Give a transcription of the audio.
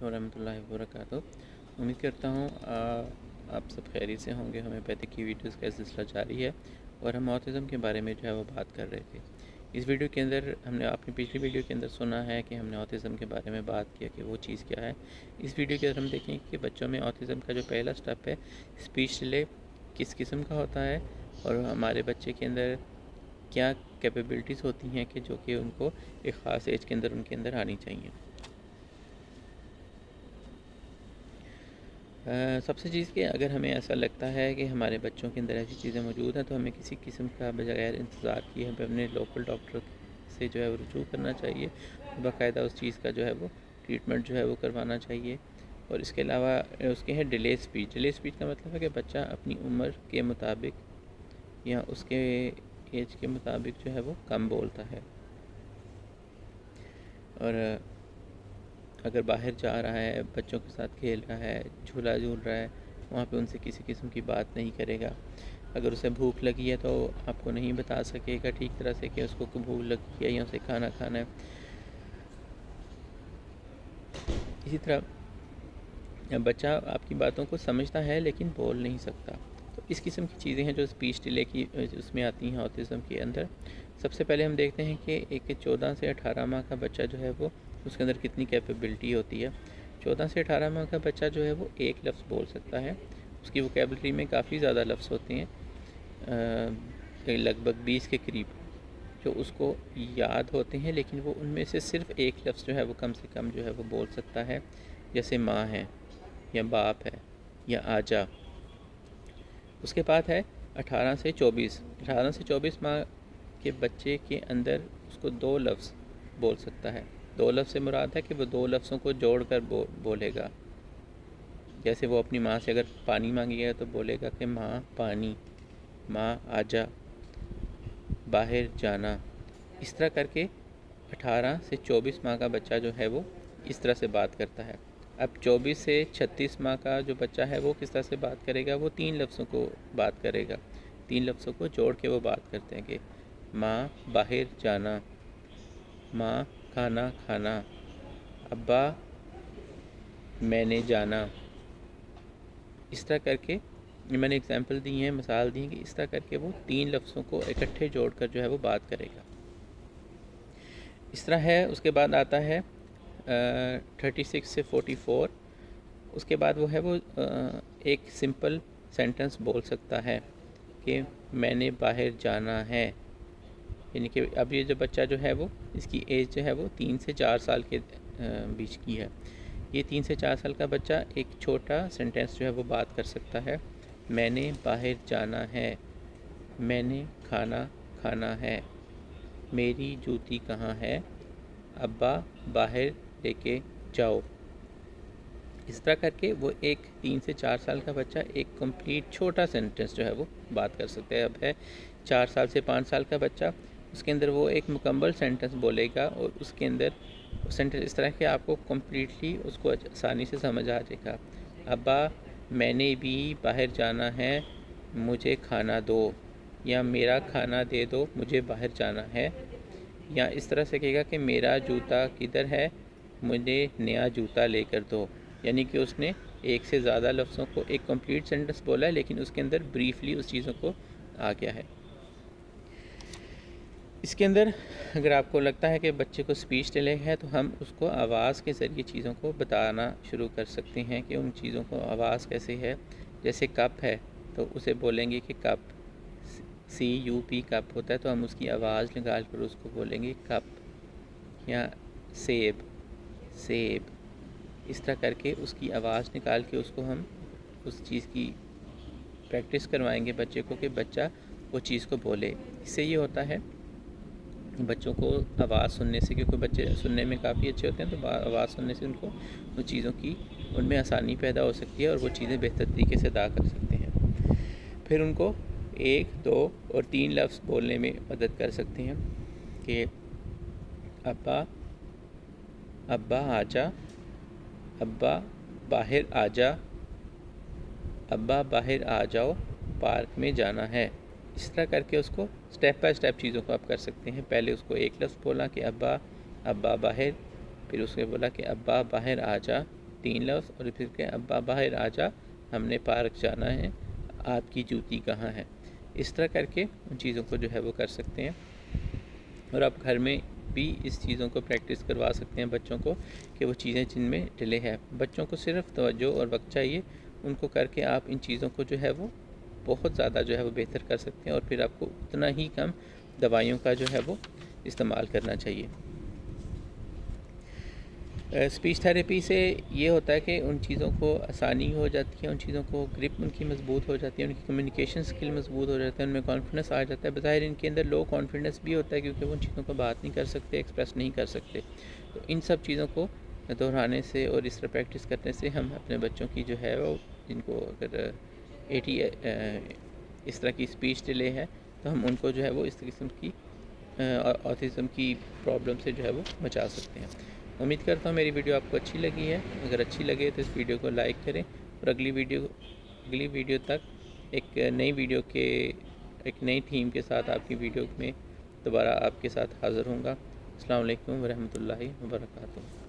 علیکم ورحمۃ اللہ وبرکاتہ۔ امید کرتا ہوں آپ سب خیریت سے ہوں گے۔ ہومیوپیتھی کی ویڈیوز کا سلسلہ جاری ہے اور ہم آٹزم کے بارے میں جو ہے وہ بات کر رہے تھے۔ اس ویڈیو کے اندر ہم نے اپنی پچھلی ویڈیو کے اندر سنا ہے کہ ہم نے آٹزم کے بارے میں بات کیا کہ وہ چیز کیا ہے۔ اس ویڈیو کے اندر ہم دیکھیں کہ بچوں میں آٹزم کا جو پہلا سٹیپ ہے اسپیچ ڈیلے کس قسم کا ہوتا ہے اور ہمارے بچے کے اندر کیا کیپیبلٹیز ہوتی ہیں کہ جو کہ ان کو ایک خاص ایج کے اندر ان کے اندر آنی چاہیے۔ سب سے چیز کہ اگر ہمیں ایسا لگتا ہے کہ ہمارے بچوں کے اندر ایسی چیزیں موجود ہیں تو ہمیں کسی قسم کا بغیر انتظار کیے ہمیں اپنے لوکل ڈاکٹر سے جو ہے وہ رجوع کرنا چاہیے، باقاعدہ اس چیز کا جو ہے وہ ٹریٹمنٹ جو ہے وہ کروانا چاہیے۔ اور اس کے علاوہ اس کے ہے ڈیلے اسپیچ۔ ڈیلے اسپیچ کا مطلب ہے کہ بچہ اپنی عمر کے مطابق یا اس کے ایج کے مطابق جو ہے وہ کم بولتا ہے، اور اگر باہر جا رہا ہے، بچوں کے ساتھ کھیل رہا ہے، جھولا جھول رہا ہے، وہاں پہ ان سے کسی قسم کی بات نہیں کرے گا۔ اگر اسے بھوک لگی ہے تو آپ کو نہیں بتا سکے گا ٹھیک طرح سے کہ اس کو بھوک لگی ہے یا اسے کھانا کھانا ہے۔ اسی طرح بچہ آپ کی باتوں کو سمجھتا ہے لیکن بول نہیں سکتا، تو اس قسم کی چیزیں ہیں جو اسپیچ ڈیلے کی اس میں آتی ہیں آٹزم کے اندر۔ سب سے پہلے ہم دیکھتے ہیں کہ ایک 14 سے 18 ماہ کا بچہ جو ہے وہ اس کے اندر کتنی کیپیبلٹی ہوتی ہے۔ 14 سے 18 ماہ کا بچہ جو ہے وہ ایک لفظ بول سکتا ہے، اس کی ووکیبلری میں کافی زیادہ لفظ ہوتے ہیں، لگ بھگ 20 کے قریب جو اس کو یاد ہوتے ہیں، لیکن وہ ان میں سے صرف ایک لفظ جو ہے وہ کم سے کم جو ہے وہ بول سکتا ہے، جیسے ماں ہے یا باپ ہے یا آجا۔ اس کے بعد ہے 18 سے 24۔ 18 سے 24 ماہ کے بچے کے اندر اس کو 2 لفظ بول سکتا ہے۔ 2 لفظ سے مراد ہے کہ وہ 2 لفظوں کو جوڑ کر بولے گا، جیسے وہ اپنی ماں سے اگر پانی مانگے گا تو بولے گا کہ ماں پانی، ماں آجا، باہر جانا۔ اس طرح کر کے 18 سے 24 ماہ کا بچہ جو ہے وہ اس طرح سے بات کرتا ہے۔ اب 24 سے 36 ماہ کا جو بچہ ہے وہ کس طرح سے بات کرے گا؟ وہ 3 لفظوں کو بات کرے گا، 3 لفظوں کو جوڑ کے وہ بات کرتے ہیں کہ ماں باہر جانا، ماں کھانا کھانا، ابا میں نے جانا۔ اس طرح کر کے میں نے اگزامپل دی ہیں، مثال دی ہیں کہ اس طرح کر کے وہ 3 لفظوں کو اکٹھے جوڑ کر جو ہے وہ بات کرے گا۔ اس طرح ہے۔ اس کے بعد آتا ہے 36 سے 44۔ اس کے بعد وہ ہے وہ ایک سمپل سینٹنس بول سکتا ہے کہ میں نے باہر جانا ہے، یعنی کہ اب یہ جو بچہ جو ہے وہ اس کی ایج جو ہے وہ 3 سے 4 سال کے بیچ کی ہے۔ یہ 3 سے 4 سال کا بچہ ایک چھوٹا سینٹنس جو ہے وہ بات کر سکتا ہے، میں نے باہر جانا ہے، میں نے کھانا کھانا ہے، میری جوتی کہاں ہے، ابا باہر لے کے جاؤ۔ اس طرح کر کے وہ ایک 3 سے 4 سال کا بچہ ایک کمپلیٹ چھوٹا سینٹنس جو ہے وہ بات کر سکتا ہے۔ اب ہے 4 سال سے 5 سال کا بچہ، اس کے اندر وہ ایک مکمل سینٹنس بولے گا، اور اس کے اندر سینٹنس اس طرح کہ آپ کو کمپلیٹلی اس کو آسانی سے سمجھ آ جائے گا۔ ابا میں نے بھی باہر جانا ہے، مجھے کھانا دو، یا میرا کھانا دے دو، مجھے باہر جانا ہے۔ یا اس طرح سے کہے گا کہ میرا جوتا کدھر ہے، مجھے نیا جوتا لے کر دو۔ یعنی کہ اس نے ایک سے زیادہ لفظوں کو ایک کمپلیٹ سینٹنس بولا ہے، لیکن اس کے اندر بریفلی اس چیزوں کو آ گیا ہے۔ اس کے اندر اگر آپ کو لگتا ہے کہ بچے کو اسپیچ ڈیلے ہے تو ہم اس کو آواز کے ذریعے چیزوں کو بتانا شروع کر سکتے ہیں کہ ان چیزوں کو آواز کیسے ہے۔ جیسے کپ ہے تو اسے بولیں گے کہ کپ، CUP کپ ہوتا ہے، تو ہم اس کی آواز نکال کر اس کو بولیں گے کپ۔ یا سیب، سیب۔ اس طرح کر کے اس کی آواز نکال کے اس کو ہم اس چیز کی پریکٹس کروائیں گے بچے کو کہ بچہ وہ چیز کو بولے۔ اس سے یہ ہوتا ہے بچوں کو آواز سننے سے، کیونکہ بچے سننے میں کافی اچھے ہوتے ہیں، تو آواز سننے سے ان کو ان چیزوں کی ان میں آسانی پیدا ہو سکتی ہے اور وہ چیزیں بہتر طریقے سے ادا کر سکتے ہیں۔ پھر ان کو 1، 2 اور 3 لفظ بولنے میں مدد کر سکتے ہیں کہ ابا، ابا آجا، ابا باہر آجا، ابا باہر آ جاؤ، پارک میں جانا ہے۔ اس طرح کر کے اس کو سٹیپ بائی سٹیپ چیزوں کو آپ کر سکتے ہیں۔ پہلے اس کو ایک لفظ بولا کہ ابا، ابا باہر، پھر اس نے بولا کہ ابا باہر آ جا، 3 لفظ اور پھر کہ ابا باہر آ جا، ہم نے پارک جانا ہے، آپ کی جوتی کہاں ہے۔ اس طرح کر کے ان چیزوں کو جو ہے وہ کر سکتے ہیں، اور آپ گھر میں بھی اس چیزوں کو پریکٹس کروا سکتے ہیں بچوں کو کہ وہ چیزیں جن میں ڈیلے ہے، بچوں کو صرف توجہ اور وقت چاہیے، ان کو کر کے آپ ان چیزوں کو جو ہے وہ بہت زیادہ جو ہے وہ بہتر کر سکتے ہیں، اور پھر آپ کو اتنا ہی کم دوائیوں کا جو ہے وہ استعمال کرنا چاہیے۔ اسپیچ تھیراپی سے یہ ہوتا ہے کہ ان چیزوں کو آسانی ہو جاتی ہے، ان چیزوں کو گرپ ان کی مضبوط ہو جاتی ہے، ان کی کمیونیکیشن اسکل مضبوط ہو جاتا ہے، ان میں کانفیڈنس آ جاتا ہے۔ بظاہر ان کے اندر لو کانفیڈنس بھی ہوتا ہے کیونکہ وہ ان چیزوں کو بات نہیں کر سکتے، ایکسپریس نہیں کر سکتے۔ تو ان سب چیزوں کو دہرانے سے اور اس طرح پریکٹس کرنے سے ہم اپنے بچوں کی جو ہے وہ جن کو اگر 80 اس طرح کی اسپیچ ڈیلے ہے تو ہم ان کو جو ہے وہ اس قسم کی آٹزم کی پرابلم سے جو ہے وہ بچا سکتے ہیں۔ امید کرتا ہوں میری ویڈیو آپ کو اچھی لگی ہے، اگر اچھی لگے تو اس ویڈیو کو لائک کریں، اور اگلی ویڈیو تک ایک نئی تھیم کے ساتھ آپ کی ویڈیو میں دوبارہ آپ کے ساتھ حاضر ہوں گا۔ السلام علیکم ورحمۃ اللہ وبرکاتہ۔